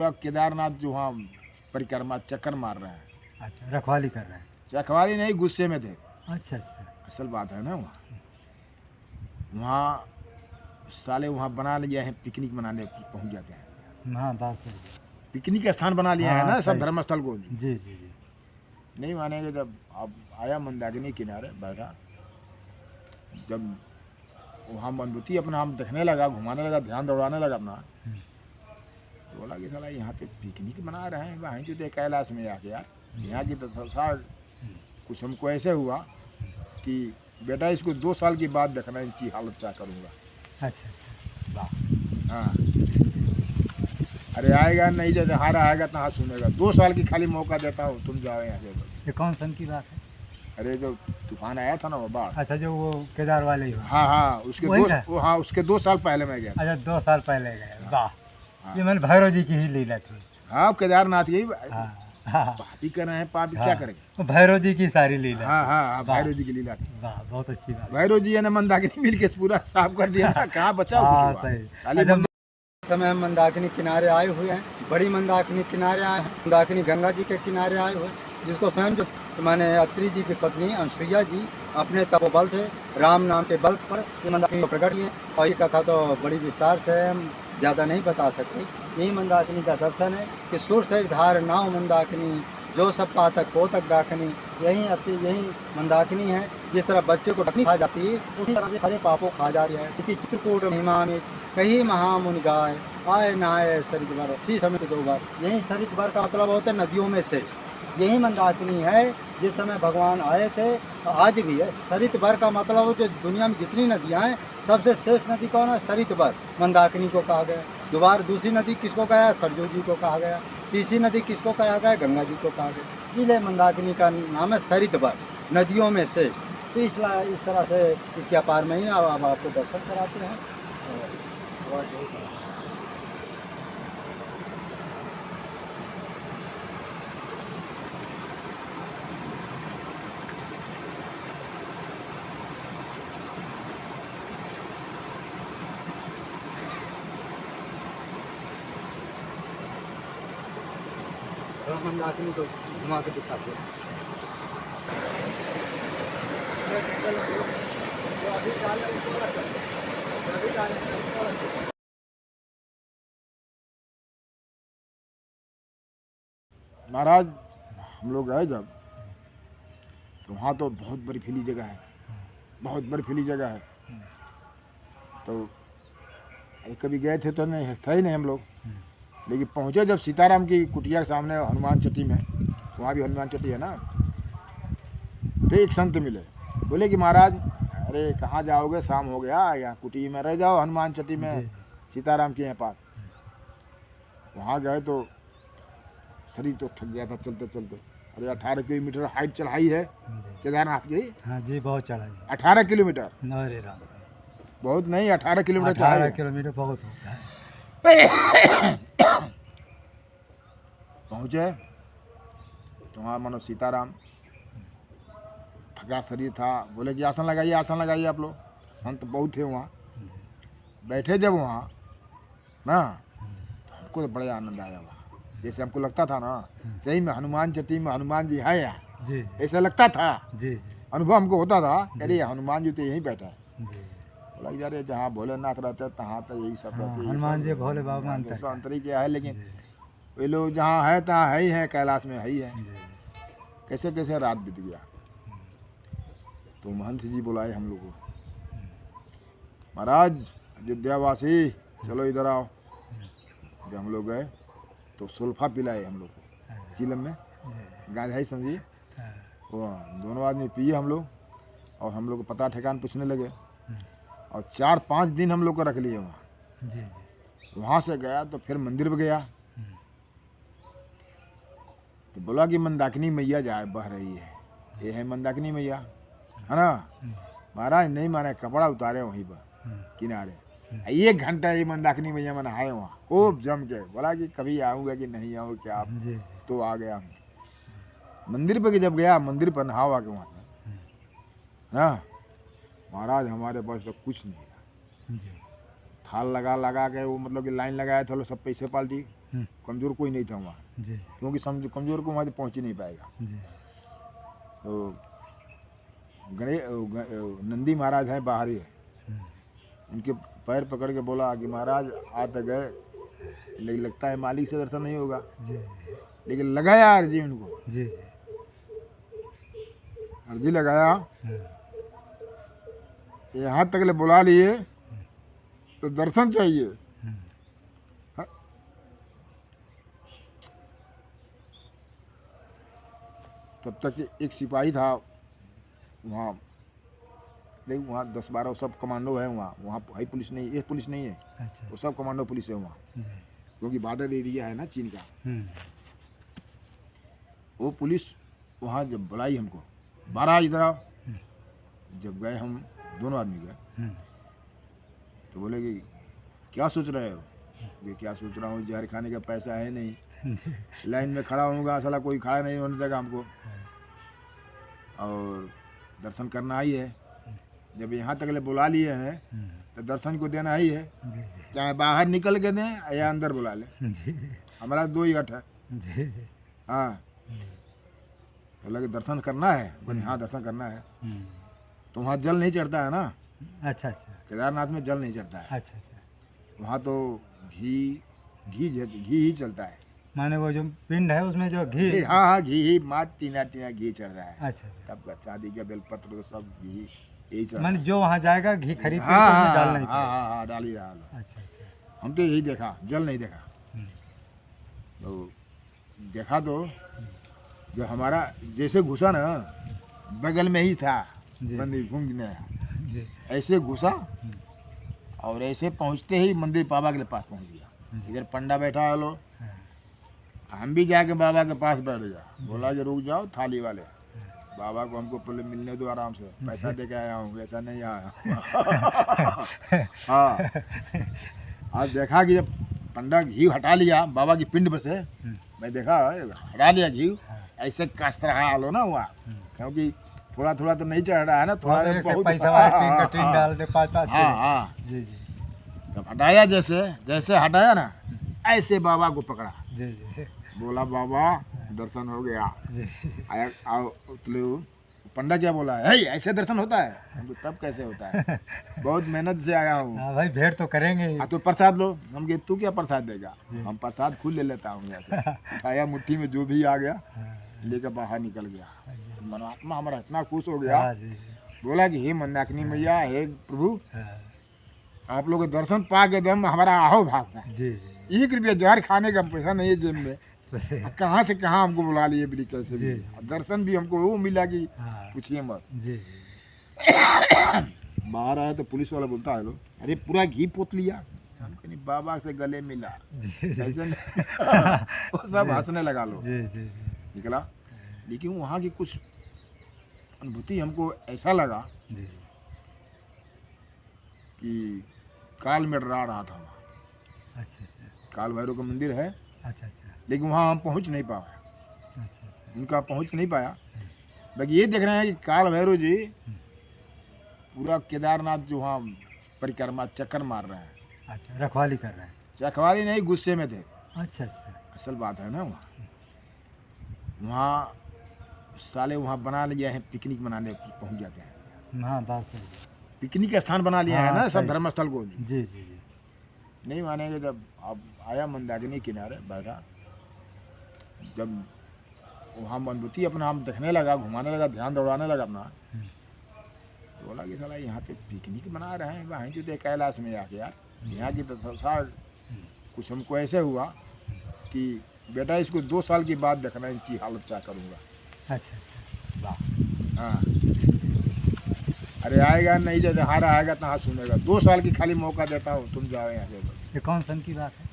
तो केदारनाथ जो वहाँ परिक्रमा चक्कर मार रहे हैं। अच्छा, रखवाली कर रहे हैं। रखवाली नहीं, गुस्से में थे। अच्छा अच्छा। असल बात है ना, वहाँ साले वहाँ बना लिया है, पिकनिक मनाने पहुँच जाते हैं। हाँ, बात सही है। पिकनिक स्थान बना लिया है हाँ ना सब सही। धर्मस्थल को। जी जी जी। नहीं मानेंगे। जब अब आया मंदाकिनी किनारे बैठा, जब वहाँ मनबुती अपना हम देखने लगा, घुमाने लगा, ध्यान दौड़ाने लगा अपना, तो बोला कि साला यहाँ पे पिकनिक मना रहे हैं वहीं जो कैलाश में आके यार। यहाँ की तो संसार कुछ हमको ऐसे हुआ कि बेटा इसको 2 साल की बाद देखना इनकी हालत क्या करूँगा। अच्छा अच्छा, वाह। हाँ, अरे आएगा नहीं, जैसे हारा आएगा तो हाँ सुनेगा। 2 साल की खाली मौका देता हूँ, तुम जाओ यहाँ से। ये कौन सन की बात है? अरे जो तूफान आया था ना वो बाढ़। अच्छा, जो वो केदार वाले ही हो। हाँ हाँ, उसके वही 2 था? हाँ उसके 2 साल पहले मैं गया था। अच्छा, 2 साल पहले गए, वाह। हाँ। ये मैंने भैरव जी की ही लीला थी। हाँ, केदारनाथ यही हाँ हाँ। पापी कर रहे हैं, पापी हाँ, क्या करेंगे। वो भैरव जी की सारी लीला। हाँ हाँ हाँ, वाह। भैरव जी की लीला थी। वाह, बहुत अच्छी बात। भैरव जी ने मंदाकिनी मिल के पूरा साफ कर दिया ना, कहाँ बचा हाँ कुछ हुआ। सही। खाली अच्छा, इस समय हम मंदाकिनी किनारे आए हुए हैं, बड़ी मंदाकिनी किनारे आए हैं। मंदाकिनी गंगा जी के किनारे आए हुए हैं, जिसको स्वयं जो माने अत्रि जी की पत्नी अनसुईया जी अपने तपोबल थे, राम नाम के बल पर ये मंदाकिनी को प्रकट किए। और ये कथा तो बड़ी विस्तार से है, हम ज़्यादा नहीं बता सकते। यही मंदाकिनी का दर्शन है कि सुर से धार नाव मंदाकिनी, जो सब पातक पोतक दाखनी। यही अति यही मंदाकिनी है। जिस तरह बच्चे को ढकनी खा जाती है, उसी तरह से सारे पापों खा जा रही है। इसी चित्रकूट महिमा में कहीं महामुनि गाय, आए नहाए सरित भर, उसी समय 2 बार। यही सरित भर का मतलब होता है नदियों में से। यही मंदाकिनी है जिस समय भगवान आए थे, आज भी है। सरित भर का मतलब हो जो दुनिया में जितनी नदियाँ हैं, सबसे श्रेष्ठ नदी कौन है? सरित भर, मंदाकिनी को कहा गया। दोबारा दूसरी नदी किसको कहा है? सरजू जी को कहा गया। तीसरी नदी किसको कहा गया? गंगा जी को कहा गया। इसलिए मंदाकिनी का नाम है सरित भर, नदियों में से। तो इस तरह से इसके अपार में ही अब आपको दर्शन कराते हैं। और मंदाकिनी को घुमा के दिखाते हैं। महाराज हम लोग गए जब, तो वहाँ तो बहुत बर्फीली जगह है, बहुत बर्फीली जगह है। तो कभी गए थे तो नहीं था ही नहीं हम लोग। लेकिन पहुँचे जब सीताराम की कुटिया के सामने हनुमान चट्टी में, वहाँ भी हनुमान चट्टी है ना, तो एक संत मिले। बोले कि महाराज अरे कहाँ जाओगे, शाम हो गया, यहाँ कुटी में रह जाओ, हनुमान चट्टी में सीताराम के यहाँ पास। वहाँ गए तो शरीर तो थक गया था चलते चलते। अरे 18 किलोमीटर हाइट चढ़ाई है केदारनाथ की। हाँ जी, बहुत चढ़ाई। 18 किलोमीटर, अरे राम, बहुत नहीं, 18 किलोमीटर 18 किलोमीटर बहुत होता है। पहुँचे तो वहाँ मानो सीताराम, थका शरीर था। बोले कि आसन लगाइए, आसन लगाइए आप लोग। संत बहुत थे वहाँ। बैठे जब वहाँ ना, तो हमको तो बड़े आनंद आया वहाँ। जैसे हमको लगता था ना सही में हनुमान चट्टी में हनुमान जी है यहाँ, जी ऐसा लगता था। जी। अनुभव हमको होता था, अरे हनुमान जी तो यहीं बैठा है। जी। बोला कि यार जहाँ भोलेनाथ रहते हैं तहाँ तो यही सब रहते हैं। हनुमान जी भोले बाबा मानते हैं। अंतरी क्या है, लेकिन वे लोग जहाँ है तहाँ है ही है, कैलाश में है ही है। कैसे कैसे रात बीत गया। तो महंत जी बुलाए हम लोग को, महाराज अयोध्यावासी चलो इधर आओ। जब हम लोग गए तो सुल्फा पिलाए हम लोग को चिलम में, गांजा ही समझिए। वो दोनों आदमी पिए हम लोग, और हम लोग को पता ठिकान पूछने लगे। और 4-5 दिन हम लोग को रख लिए वहाँ। वहाँ से गया तो फिर मंदिर में गया, तो बोला कि मंदाकिनी मैया जाए बह रही है, ये है मंदाकिनी मैया, है ना। महाराज नहीं माने, कपड़ा उतारे वहीं पर किनारे। 1 घंटा ये मंदाकिनी मैया में नहाए वहाँ खूब जम के। बोला कि कभी आऊँगा कि नहीं आऊँ क्या आप, तो आ गया। मंदिर पर जब गया, मंदिर पर नहावा के वहाँ से ना, महाराज हमारे पास तो कुछ नहीं था। थाल लगा के वो मतलब कि लाइन लगाया था, लोग सब पैसे पाल्टी कमज़ोर कोई नहीं था वहाँ, जी क्योंकि समझो कमज़ोर को वहाँ से पहुँच ही नहीं पाएगा। जी तो नंदी महाराज हैं बाहरी है, हम्म, उनके पैर पकड़ के बोला कि महाराज आ तो गए, लेकिन लगता है मालिक से दर्शन नहीं होगा। जी लेकिन लगाया अर्जी उनको, जी अर्जी लगाया, हम्म, यहाँ तक ले बुला लिए तो दर्शन चाहिए। हम्म, हाँ? तब तक एक सिपाही था वहाँ, नहीं वहाँ 10-12 सब कमांडो है वहाँ, वहाँ हाई पुलिस नहीं, ये पुलिस नहीं है, अच्छा वो सब कमांडो पुलिस है वहाँ, जी क्योंकि बॉर्डर एरिया है ना चीन का। हम्म, वो पुलिस वहाँ जब बुलाई हमको, 12 इधर आओ, जब गए हम दोनों आदमी गए, हम्म, तो बोले कि क्या सोच रहे हो? ये क्या सोच रहा हूँ, जहर खाने का पैसा है नहीं, लाइन में खड़ा होऊंगा साला कोई खड़ा नहीं होने देगा हमको, और दर्शन करना ही है। जब यहाँ तक ले बुला लिए हैं तो दर्शन को देना ही है, जी चाहे बाहर निकल के दें या अंदर बुला ले, जी हमारा 2 ही हट है। जी हाँ, तो लगे दर्शन करना है, बोले हाँ दर्शन करना है। हम्म, तो वहाँ जल नहीं चढ़ता है ना, अच्छा अच्छा केदारनाथ में जल नहीं चढ़ता है, अच्छा अच्छा वहाँ तो घी ही चलता है। माने वो जो पिंड है उसमें जो घी हाँ हाँ, घी ही मार टीना घी चढ़ रहा है, अच्छा अच्छा तब का शादी का बेलपत्र तो सब घी यही चढ़ रहा माने है। जो वहाँ जाएगा घी खरीद के हाँ तो उसमें हाँ डालना ही हाँ पड़ेगा। हाँ हाँ, डाल ही रहा है। अच्छा अच्छा हम तो यही देखा, जल नहीं देखा। हम्म, तो देखा तो जो हमारा जैसे घुसा ना, बगल में ही था जी। मंदिर घूमने, जी ऐसे घुसा और ऐसे पहुंचते ही मंदिर बाबा के पास पहुंच गया। इधर पंडा बैठा है लो, हाँ, हम भी जाके बाबा के पास बैठ गया, बोला कि रुक जाओ थाली वाले, बाबा को हमको पहले मिलने दो आराम से, पैसा दे के आया हूँ, ऐसा नहीं आया। हाँ, आज देखा कि जब पंडा घी हटा लिया बाबा की पिंड पर से, मैं देखा हटा लिया घी, ऐसे कस रहा लो ना हुआ, क्योंकि थोड़ा थोड़ा तो नहीं चढ़ रहा है ना, थोड़ा थोड़ा एक से बहुत। पैसा वाले टीन का टीन हाँ, डाल दे 5-5 हाँ हाँ, जी जी जब हटाया जैसे जैसे हटाया ना, ऐसे बाबा को पकड़ा, जी जी बोला बाबा दर्शन हो गया। जी आया आओ उतले, पंडा क्या बोला है ऐसे दर्शन होता है? हमको तब कैसे होता है, बहुत मेहनत से आया हूँ। हाँ भाई भेंट तो करेंगे ही। तो प्रसाद लो, हम कहे तू क्या प्रसाद देगा, जी। हम प्रसाद खुद ले लेता हूँ यहाँ से। उठाया मुट्ठी में जो भी आ गया हाँ, लेकर बाहर निकल गया। मनोआत्मा हमारा इतना खुश हो गया, हाँ, जी जी बोला कि हे मंदाकिनी मैया, हे प्रभु, हाँ, आप लोग के दर्शन पा के दम हमारा आहो भागना। जी जी 1 रुपया जहर खाने का पैसा नहीं है जेब में, सही, कहाँ से कहाँ हमको बुला लिए बिल्ली कैसे भी। जी। और दर्शन भी हमको वो मिला कि हाँ, पूछिए मत। जी बाहर आया तो पुलिस वाला बोलता है लो, अरे पूरा घी पोत लिया, हम कहीं बाबा से गले मिला, जी ऐसे नहीं। वो सब हंसने लगा लो, जी जी निकला। लेकिन वहाँ की कुछ अनुभूति हमको ऐसा लगा जी कि काल में डरा रहा था वहाँ। अच्छा अच्छा काल भैरव का मंदिर है, अच्छा अच्छा लेकिन वहाँ हम पहुँच नहीं पाए, अच्छा अच्छा उनका पहुँच नहीं पाया। बाकी ये देख रहे हैं कि काल भैरव जी पूरा केदारनाथ जो वहाँ परिक्रमा चक्कर मार रहे हैं, अच्छा रखवाली कर रहे हैं। चखवाली नहीं गुस्से में थे। अच्छा अच्छा असल बात है ना, वहाँ साले वहाँ बना लिए हैं, पिकनिक मनाने पहुँच जाते हैं, हाँ बात सही है। पिकनिक का स्थान बना लिए हैं हाँ, ना सब सही। धर्मस्थल को। जी जी जी नहीं मानेंगे। जब अब आया मंदाकिनी किनारे बैठा, जब वहाँ अनुभूति अपना हम देखने लगा, घुमाने लगा, ध्यान दौड़ाने लगा अपना, तो बोला कि साला यहाँ पे पिकनिक मना रहे हैं, वहाँ जो कैलाश में आके यार, यहाँ की तो संसार कुछ हमको ऐसे हुआ कि बेटा इसको 2 साल की बाद देखना, इनकी हालत क्या करूँगा। अच्छा अच्छा वाह हाँ, अरे आएगा नहीं, जैसे हारा आएगा तो हाँ सुनेगा, 2 साल की खाली मौका देता हूँ, तुम जाओ यहाँ से। ये कौन सन की बात है?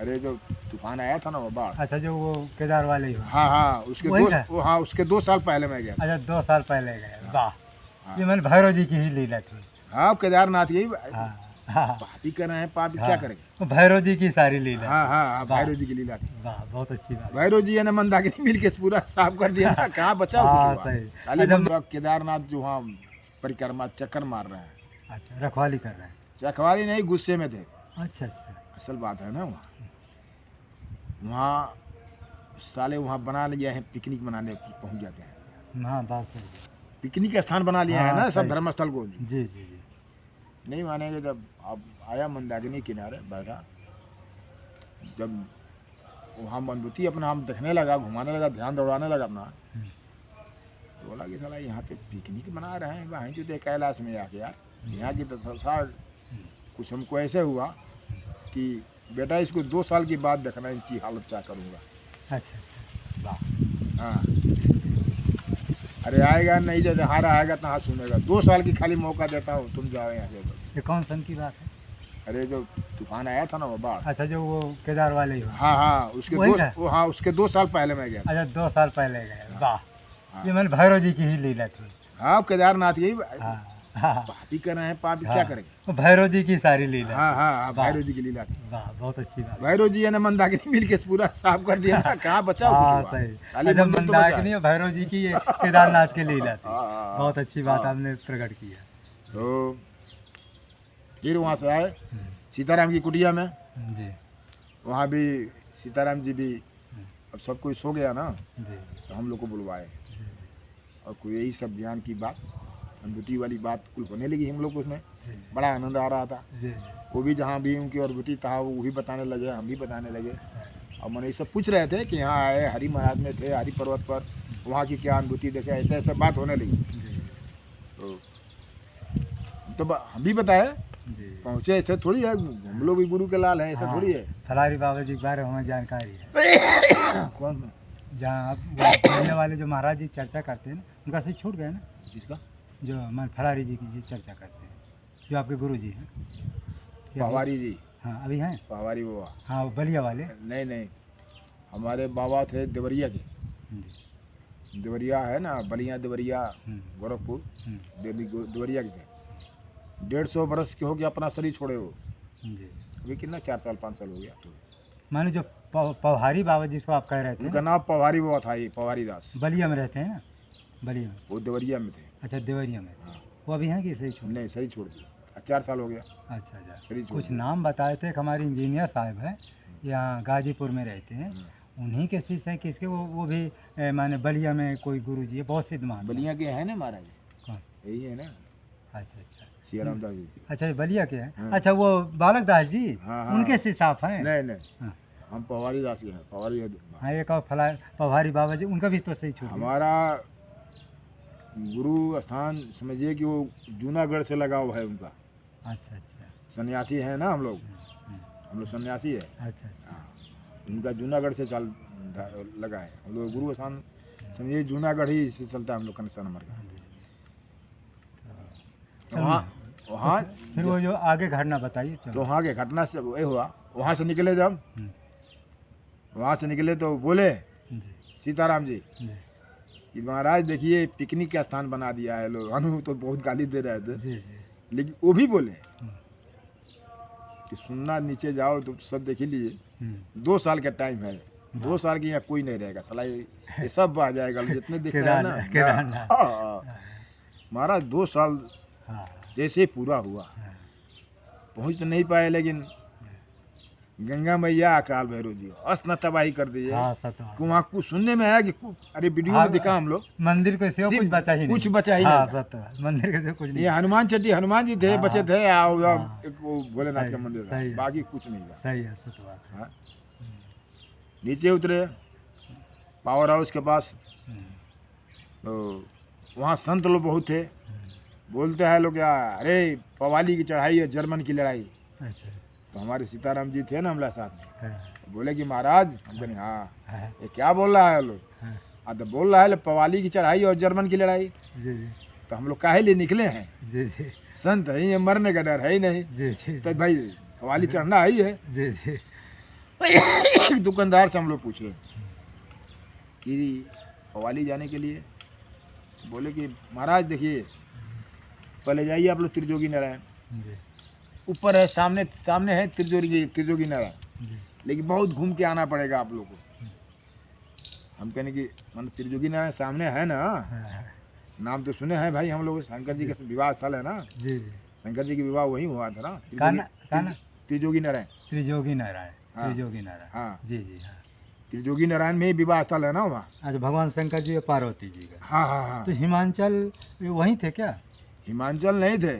अरे जो तूफान आया था ना वो बाढ़, अच्छा जो वो केदार वाले ही हो। हाँ हाँ, उसके वही 2 है? हाँ उसके 2 साल पहले मैं गया था। अच्छा 2 साल पहले गए, वाह हाँ। ये मैंने भैरव जी की ही लीला थी। हाँ केदारनाथ यही हाँ हाँ पापी कर रहे हैं, पापी हाँ, क्या करेंगे। वो भैरव जी की सारी लीला। हाँ हाँ हाँ, वाह। भैरव जी की लीला थी। वाह बहुत अच्छी बात। भैरव जी ने मंदाकिनी मिल के पूरा साफ कर दिया ना, कहाँ बचा हाँ, कुछ सही। खाली अच्छा, बंदा केदारनाथ जो वहाँ परिक्रमा चक्कर मार रहे हैं, अच्छा रखवाली कर रहे हैं। चखवाली नहीं गुस्से में थे। अच्छा अच्छा असल बात है ना, वहाँ वहाँ साले वहाँ बना लिया है, पिकनिक मनाने पहुँच जाते हैं। हाँ बात सही है। पिकनिक स्थान बना लिया है हाँ, ना सब सही। धर्म स्थल को। जी जी जी। नहीं मानेंगे। जब अब आया मंदाकिनी किनारे बैठा, जब वहाँ मंदुती अपना हम देखने लगा, घुमाने लगा, ध्यान दौड़ाने लगा अपना, तो बोला कि साला यहाँ पे पिकनिक मना रहे हैं वहीं जो कैलाश में आके यार, यहाँ की तो संसार कुछ हमको ऐसे हुआ कि बेटा इसको 2 साल की बाद देखना इनकी हालत क्या करूँगा। अच्छा वाह। हाँ, अरे आएगा नहीं, जैसे हारा आएगा तो हाँ सुनेगा। 2 साल की खाली मौका देता हूँ, तुम जाओ यहाँ से। ये कौन सन की बात है? अरे जो तूफान आया था ना वो बाढ़, अच्छा जो वो केदार वाले ही हो। हाँ हाँ, उसके वही 2 था? हाँ उसके 2 साल पहले मैं गया था। अच्छा 2 साल पहले गए। वाह। हाँ। ये मैंने भैरव जी की ही लीला थी। हाँ केदारनाथ यही हाँ हाँ। पापी कर रहे हैं, पापी हाँ। क्या करेंगे। वो भैरव जी की सारी लीला। हाँ हाँ हाँ, वाह। भैरव जी की लीला थी। वाह बहुत अच्छी बात। भैरव जी ने मंदाकिनी मिल के पूरा साफ कर दिया ना, कहाँ बचा हाँ कुछ हुआ। सही। खाली अच्छा मंदिर तो बचा है। मंदाकिनी और भैरव जी की ये केदारनाथ की लीला थी। हाँ, हाँ, बहुत अच्छी बात हाँ। आपने प्रकट किया। तो फिर वहाँ से आए सीताराम की कुटिया में। जी वहाँ भी सीताराम जी भी, अब सब कोई सो गया ना, जी तो हम लोग को बुलवाए जी और कोई यही सब ज्ञान की बात, अनुभूति वाली बात कुल होने लगी हम लोग को। उसमें जी बड़ा आनंद आ रहा था। जी वो भी जहाँ भी उनकी अनुभूति था वो भी बताने लगे, हम भी बताने लगे। और मैंने ये सब पूछ रहे थे कि यहाँ आए, हरि महाराज में थे, हरि पर्वत पर, वहाँ की क्या अनुभूति देखे, ऐसे ऐसे बात होने लगी। जी तो हम भी बताए, जी। पहुँचे। ऐसे थोड़ी है, हम लोग भी गुरु के लाल हैं, ऐसा थोड़ी है। फलारी बाबा जी के बारे में हमें जानकारी है। कौन जहाँ आप वो बढ़िया वाले जो महाराज जी चर्चा करते हैं ना, उनका से छूट गए ना, किसका? जो मान फलारी जी की जी चर्चा करते हैं, जो आपके गुरु जी हैं। क्या पवारी जी, हाँ अभी हैं। पवारी वो। हाँ वो बलिया वाले। नहीं नहीं, हमारे बाबा थे देवरिया के। जी। देवरिया है ना, बलिया देवरिया, हम्म, गोरखपुर, हम्म, देवरिया के थे। 150 बरस के हो गया अपना शरीर छोड़े हो। जी। अभी कितना 4 साल 5 साल हो गया। तो मानो जो पवहारी बाबा जिसको आप कह रहे थे उनका ना, नाम पवारी बाबा था, ये पवारी दास। बलिया में रहते हैं ना, बलिया में। वो देवरिया में थे। अच्छा देवरिया में। हाँ। वो अभी हैं कि सही छूट? नहीं, शरीर छोड़ दिया, 4 साल हो गया अच्छा अच्छा। शरीर छोड़ कुछ दिया। नाम बताए थे कि हमारे इंजीनियर साहब हैं, यहाँ गाजीपुर में रहते हैं, उन्हीं के शिष्य हैं किसके, वो भी माने बलिया में कोई गुरु जी है, बहुत सिद्ध महान। बलिया के हैं ना महाराज, कौन? यही है ना, अच्छा अच्छा। सियाराम दास जी। अच्छा ये बलिया के हैं। हाँ। अच्छा वो बालक दास जी, हाँ, हाँ। उनके शिष्य आप हैं? नहीं नहीं, हाँ। हम पवारी दास के हैं, पवारी है। हाँ एक और पवहारी बाबा जी, उनका भी तो सही छूट गया। हमारा गुरु स्थान समझिए कि वो जूनागढ़ से लगा हुआ है उनका। अच्छा अच्छा। सन्यासी है ना हम लोग, हम्म, हम लोग सन्यासी है। अच्छा अच्छा। हाँ, उनका जूनागढ़ से चल लगा है। हम लोग गुरु स्थान समझिए जूनागढ़ ही से चलता है हम लोग का निशान नंबर का। तो वहाँ वहाँ फिर वो जो आगे घटना बताइए तो चलो। वहाँ के घटना से ये हुआ, वहाँ से निकले जब, हम्म, वहाँ से निकले तो बोले जी सीताराम जी जी कि महाराज देखिए पिकनिक का स्थान बना दिया है लोग। अनु तो बहुत गाली दे रहे थे, जी जी। लेकिन वो भी बोले हम्म, कि सुनना नीचे जाओ तो सब देख ही लिए। हम्म, 2 साल का टाइम है, 2 साल की यहाँ कोई नहीं रहेगा साला, ये सब आ जाएगा जितने दिख रहे हैं ना। केदारनाथ। हाँ, महाराज 2 साल हाँ जैसे पूरा हुआ, हाँ, पहुँच तो नहीं पाए, लेकिन गंगा मैया अकाल भैरव जी अस्त न तबाही कर दिए। हाँ सतवा। वहाँ कुछ सुनने में आया कि अरे वीडियो हाँ, में दिखा हम लोग, मंदिर के सिवा कुछ सिर्फ बचा ही नहीं। कुछ बचा ही हाँ नहीं था। सतवा, मंदिर के सिवा कुछ नहीं। ये हनुमान चट्टी, हनुमान जी थे, हाँ, बचे थे, और हाँ। एक वो भोलेनाथ का सही, मंदिर था, सही है। बाकी कुछ नहीं था। सही है सतवा। हाँ। नीचे उतरे पावर हाउस के पास, तो वहाँ संत लोग बहुत थे। बोलते हैं लोग क्या, अरे पवाली की चढ़ाई है, जर्मन की लड़ाई। अच्छा तो हमारे सीताराम जी थे ना हमारे साथ में, हाँ, बोले कि महाराज, हम कहें हाँ, हाँ, ये क्या बोल रहा है लोग? हाँ, हाँ तो बोल रहा है पवाली की चढ़ाई और जर्मन की लड़ाई। जी जी तो हम लोग काहे लिए निकले हैं? जी जी संत है ही, मरने का डर है ही नहीं, जी जी तो भाई पवाली चढ़ना ही है। जी जी दुकानदार से हम लोग पूछे कि पवाली जाने के लिए, बोले कि महाराज देखिए, पहले जाइए आप लोग त्रिजोगी नारायण, जी ऊपर है, सामने सामने है त्रिजोगी नारायण, जी लेकिन बहुत घूम के आना पड़ेगा आप लोग को। हम कहने की मतलब त्रिजोगी नारायण सामने है ना, हाँ, नाम तो सुने हैं भाई हम लोग, शंकर जी का विवाह स्थल है ना, जी जी। शंकर जी की विवाह वहीं हुआ था ना, काना काना त्रिजोगी नारायण। त्रिजोगी नारायण, हाँ। त्रिजोगी नारायण। हाँ, जी जी हाँ। त्रिजोगी नारायण में ही विवाह स्थल है ना वहाँ। अच्छा, भगवान शंकर जी और पार्वती जी का। हाँ हाँ हाँ। तो हिमाचल वहीं थे क्या? हिमाचल नहीं थे,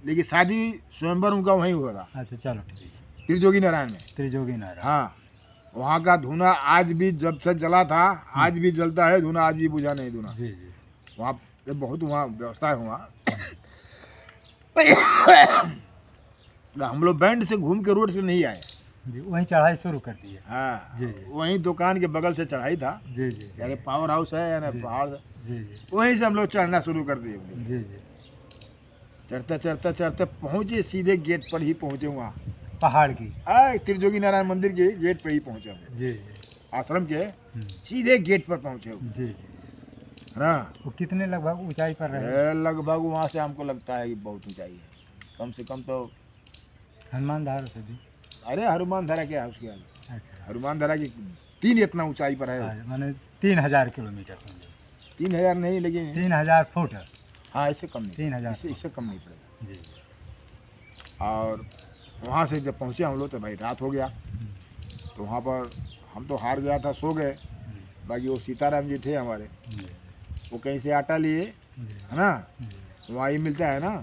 लेकिन शादी स्वयंवर उनका वहीं हुआ था। अच्छा चलो ठीक है। त्रिजोगी नारायण में। त्रिजोगी नारायण। हाँ, वहाँ का धुना आज भी जब से जला था आज भी जलता है धुना, आज भी बुझा नहीं धुना। जी जी। वहाँ पे बहुत वहाँ व्यवस्था है वहाँ। हम लोग बैंड से घूम के रोड से नहीं आए जी, वहीं चढ़ाई शुरू कर दी है। हाँ जी जी। वहीं दुकान के बगल से चढ़ाई था, जी जी। यानी पावर हाउस है या जी। पहाड़, जी जी। वहीं से हम लोग चढ़ना शुरू कर दिए। जी जी। चढ़ते चढ़ते चढ़ते पहुँचे, सीधे गेट पर ही पहुँचे वहाँ पहाड़ की। त्रिजोगी नारायण मंदिर के गेट पर ही पहुँचे हम। जी जी। आश्रम के सीधे गेट पर पहुँचे हम। जी जी। है ना। वो कितने लगभग ऊंचाई पर रहे? लगभग वहाँ से हमको लगता है कि बहुत ऊंचाई है, कम से कम तो हनुमान धारा से भी। अरे हनुमान धारा क्या है उसके आगे, अच्छा। हनुमान धारा की 3 इतना ऊंचाई पर है। माने 3000 किलोमीटर समझो। 3000 नहीं, लेकिन 3000 फुट। हाँ इससे कम नहीं, 3000 इससे कम नहीं पड़ेगा। जी। और वहाँ से जब पहुँचे हम लोग तो भाई रात हो गया, तो वहाँ पर हम तो हार गया था, सो गए। बाकी वो सीताराम जी थे हमारे, वो कहीं से आटा लिए, है ना, वहाँ ही मिलता है ना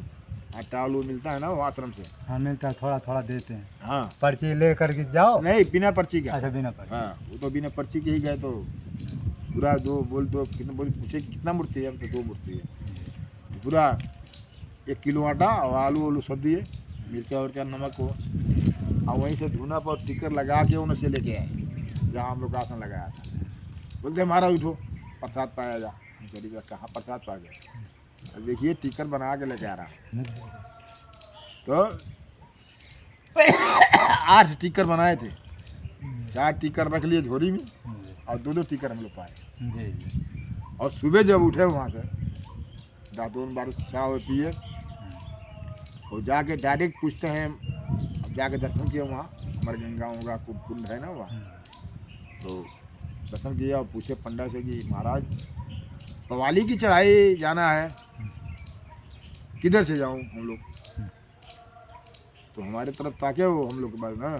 आटा आलू मिलता है ना वो आश्रम से। हाँ मिलता है, थोड़ा थोड़ा देते हैं। हाँ पर्ची ले करके जाओ। नहीं, बिना पर्ची का। अच्छा बिना पर्ची। हाँ वो तो बिना पर्ची के ही गए, तो पूरा दो कितना बोल पूछे कितना मूर्ति है, हम तो 2 मूर्ति है, तो पूरा 1 किलो आटा और आलू वालू सब दिए, मिर्चा उर्चा नमक को, और वहीं से धुना पर टिकर लगा के उन्हें से लेके आए जहाँ हम लोग आसन लगाया था। बोलते महाराज उठो प्रसाद पाया जा। हम कह कहाँ प्रसाद पा गया, अब देखिए टिकर बना के लेके आ रहा। तो 8 टिकर बनाए थे, 4 टिकर रख लिए झोरी में और 2 टिकर हम लोग पाए। जी जी। और सुबह जब उठे वहाँ से दातून बार चाय पिए और जाके डायरेक्ट पूछते हैं, अब जाके दर्शन किए वहाँ, हमारे गंगा वंगा कुंड है ना वहाँ, तो दर्शन किया और पूछे पंडा से कि महाराज पवाली की चढ़ाई जाना है, किधर से जाऊँ हम लोग। तो हमारे तरफ ताके वो हम लोग के पास ना,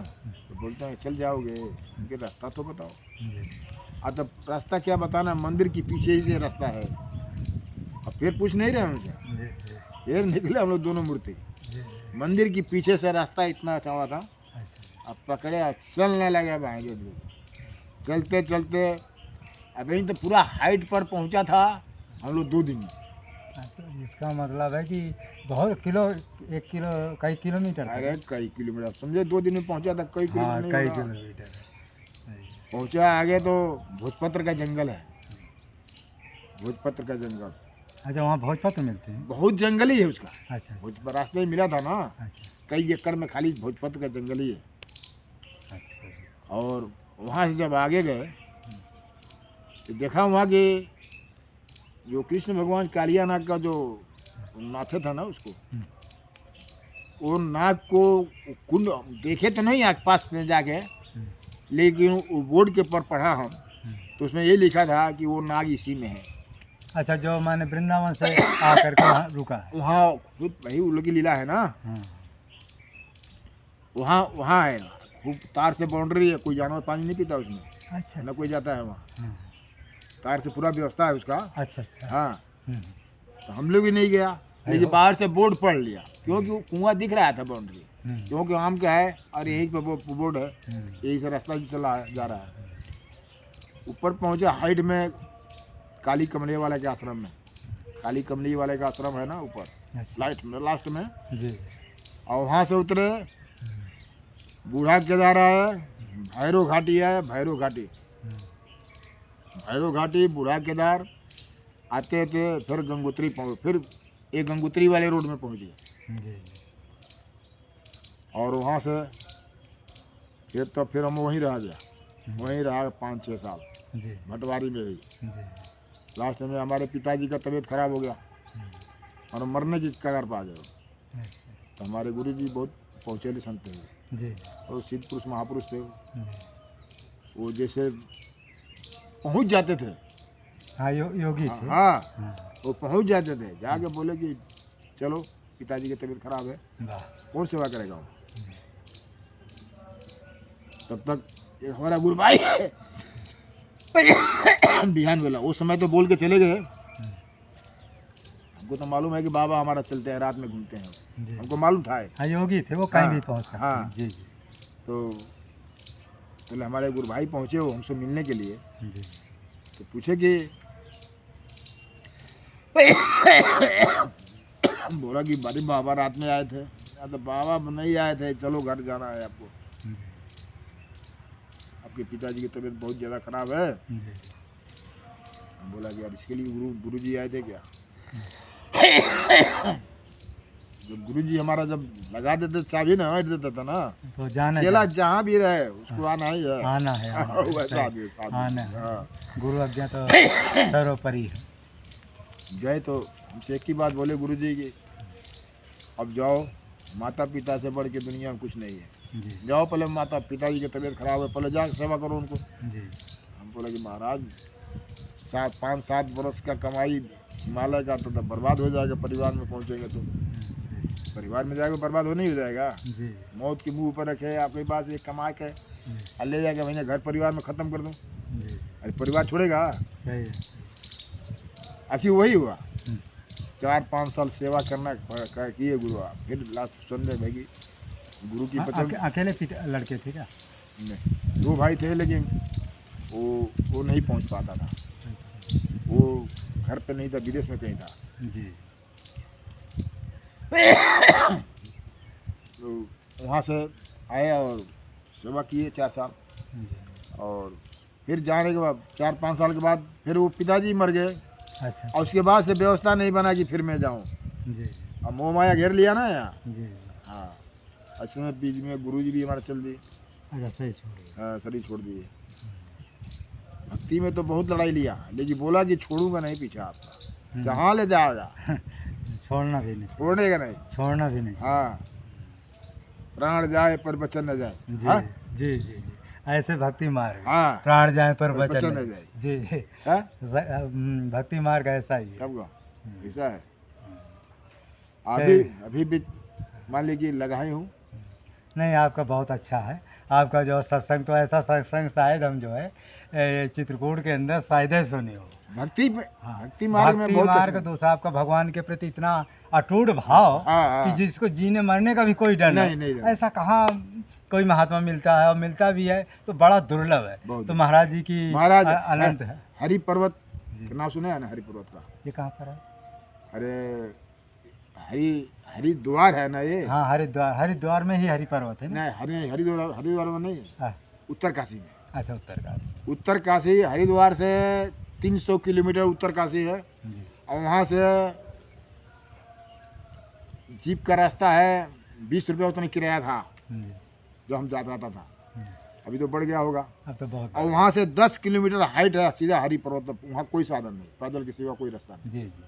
तो बोलते हैं चल जाओगे, उनके रास्ता तो बताओ। तब रास्ता क्या बताना, मंदिर के पीछे ही से रास्ता है। अब फिर पूछ नहीं रहे हमसे, फिर निकले हम लोग दोनों मूर्ति, मंदिर के पीछे से रास्ता इतना चौड़ा था। अब पकड़े चलने लगे भाई, जो चलते चलते अभी तो पूरा हाइट पर पहुंचा था हम लोग 2 दिन में। इसका मतलब है कि बहुत 1 किलो कई किलोमीटर। अरे कई किलोमीटर समझे, 2 दिन में पहुंचा था, कई हाँ, किलोमीटर। कई किलोमीटर पहुंचा आगे तो भोजपत्र का जंगल है, भोजपत्र का जंगल। अच्छा, वहाँ भोजपत्र मिलते हैं? बहुत जंगल ही है उसका। अच्छा। भोजपत्र रास्ते में मिला था ना, अच्छा। कई एकड़ में खाली भोजपत्र का जंगल ही है। अच्छा। और वहाँ से जब आगे गए तो देखा वहाँ के जो कृष्ण भगवान कालिया नाग का जो नाथे था ना, उसको वो नाग को कुंड देखे तो नहीं आग पास में जाके, लेकिन वो बोर्ड के ऊपर पढ़ा हम, तो उसमें ये लिखा था कि वो नाग इसी में है। अच्छा, जो मैंने वृंदावन से आकर के वहाँ रुका है, वहाँ खुद वही उन लोग की लीला है ना। वहाँ है, खूब तार से बाउंड्री है, कोई जानवर पानी नहीं पीता उसमें। अच्छा। न कोई जाता है वहाँ, तार से पूरा व्यवस्था है उसका। अच्छा अच्छा। हाँ, तो हम लोग भी नहीं गया, लेकिन बाहर से बोर्ड पढ़ लिया, क्योंकि वो कुआं दिख रहा था बाउंड्री, क्योंकि आम का है और यहीं पर वो बोर्ड है, यही से रास्ता चला जा रहा है। ऊपर पहुँचे हाइट में काली कमले वाले के आश्रम में, काली कमली वाले का आश्रम है ना ऊपर लास्ट में जी। और वहाँ से उतरे, बूढ़ा केदार है, भैरव घाटी है, भैरव घाटी बूढ़ा केदार आते थे, फिर गंगोत्री फिर एक गंगोत्री वाले रोड में पहुँच गए। और वहाँ से फिर हम वहीं रह गया, वहीं रहा 5-6 साल भटवारी में ही। लास्ट में हमारे पिताजी का तबीयत खराब हो गया और मरने की कगार पर आ गए, तो हमारे गुरु जी बहुत पहुँचेले संत थे और सिद्ध पुरुष महापुरुष थे, वो जैसे पहुँच जाते थे। हाँ, योगी थे। हाँ, वो पहुँच जाते थे, जाके बोले कि चलो पिताजी की तबीयत खराब है, कौन सेवा करेगा वो। तब तक एक हमारा गुरु भाई बिहान वेला उस समय तो बोल के चले गए। हमको तो मालूम है कि बाबा हमारा चलते हैं, रात में घूमते हैं, जी। हमको मालूम था। हाँ, योगी थे वो, कहीं हाँ, भी पहुंच सकते हाँ। हैं। जी जी तो पहले हमारे गुरु भाई पहुँचे वो हमसे मिलने के लिए, जी तो पूछे कि बोला कि अरे बाबा रात में आए थे। या तो बाबा नहीं आए थे, चलो घर जाना है आपको, जी आपके पिताजी की तबीयत बहुत ज़्यादा खराब है। जी हम बोला कि यार इसके लिए गुरु जी आए थे क्या? जब गुरु जी हमारा जब लगा देते चाबी ना हट देता था ना, तो जाना चला जहाँ भी रहे उसको आना ही है। आना है, आना है, वैसा सही। आदमी आना है। हाँ। गुरु आज्ञा तो सर्वोपरि है। गए तो हमसे एक ही बात बोले गुरु जी की, अब जाओ, माता पिता से बढ़ के दुनिया में कुछ नहीं है, जी जाओ पहले माता पिताजी की तबीयत खराब है, पहले जाकर सेवा करो उनको। जी हम बोले कि महाराज 5-7 बरस का कमाई हिमालय का तो बर्बाद हो जाएगा, परिवार में पहुंचेंगे तो परिवार में जाएगा बर्बाद हो नहीं हो जाएगा। जी मौत की मुंह पर रखे आपके पास एक कमा के जी और ले जाके मैंने घर परिवार में ख़त्म कर दूँ, जी अरे परिवार छोड़ेगा? सही है। आखिर वही हुआ। हम्म। 4-5 साल सेवा करना किए गुरु, फिर लास्ट संडे भाई गुरु की पसंद। अकेले पिता लड़के थे क्या? नहीं, 2 भाई थे लेकिन वो नहीं पहुंच पाता था, अच्छा। वो घर पे नहीं था, विदेश में कहीं था। जी तो वहाँ से आए और सेवा किए 4 साल, जी। और फिर जाने के बाद 4-5 साल के बाद फिर वो पिताजी मर गए, अच्छा। और उसके बाद से व्यवस्था नहीं बना कि फिर मैं जाऊँ। जी अब मोह माया घेर लिया ना यहाँ। जी हाँ, इसमें बीच में गुरु जी भी हमारे चल दिए, अच्छा, सही छोड़। शरीर छोड़ दिए। भक्ति में तो बहुत लड़ाई लिया, लेकिन बोला कि छोड़ूंगा नहीं पीछे आपका, जहाँ ले जाएगा छोड़ना भी नहीं, छोड़ेगा नहीं। छोड़ना भी नहीं। हाँ, प्राण जाए पर वचन न जाए। जी हाँ? जी जी जी, ऐसे भक्ति मार्ग। हाँ, प्राण जाए पर वचन वचन न नहीं। जाए। जी जी, हाँ? भक्ति मार्ग ऐसा ही है। कब का ऐसा है। सही। अभी भी मान लीजिए लगाई हूँ। नहीं, आपका बहुत अच्छा है। आपका जो सत्संग, तो ऐसा सत्संग शायद हम जो है चित्रकूट के अंदर शायद ही सुने हो। भक्ति हाँ, भक्ति मार्ग में भक्ति बहुत मार्ग अच्छा- दूसरा, आपका भगवान के प्रति इतना अटूट भाव हाँ, हाँ। कि जिसको जीने मरने का भी कोई डर नहीं, नहीं डर। ऐसा कहाँ कोई महात्मा मिलता है, और मिलता भी है तो बड़ा दुर्लभ है। बहुत तो महाराज जी की महाराज अनंत है। हरि पर्वत जी। का नाम सुना है ना? हरि पर्वत का, ये कहाँ पर है? अरे हरिद्वार है ना ये? हाँ, हरिद्वार। हरिद्वार में ही हरि पर्वत है ना? नहीं, हरिद्वार में नहीं है, हाँ, उत्तर काशी में। अच्छा, उत्तरकाशी। उत्तर काशी हरिद्वार से 300 किलोमीटर उत्तर काशी है, जी और वहाँ से जीप का रास्ता है, 20 रुपये उतना किराया था जी जो हम जाता था। जी। अभी तो बढ़ गया होगा। अब तो बहुत। और वहाँ से 10 किलोमीटर हाइट है सीधा हरि पर्वत तक, वहाँ कोई साधन नहीं, पैदल के सिवा कोई रास्ता नहीं। जी जी।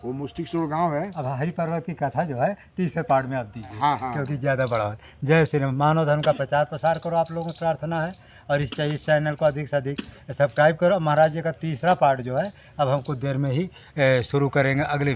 वो मुस्टिकसोर गांव है। अब हरि पर्वत की कथा जो है तीसरे पार्ट में आप दीजिए। हाँ, हाँ। क्योंकि ज़्यादा बड़ा है। जय श्री राम। मानव धर्म का प्रचार प्रसार करो, आप लोगों की प्रार्थना है, और इस चैनल को अधिक से अधिक सब्सक्राइब करो। महाराज जी का तीसरा पार्ट जो है अब हम कुछ देर में ही शुरू करेंगे अगले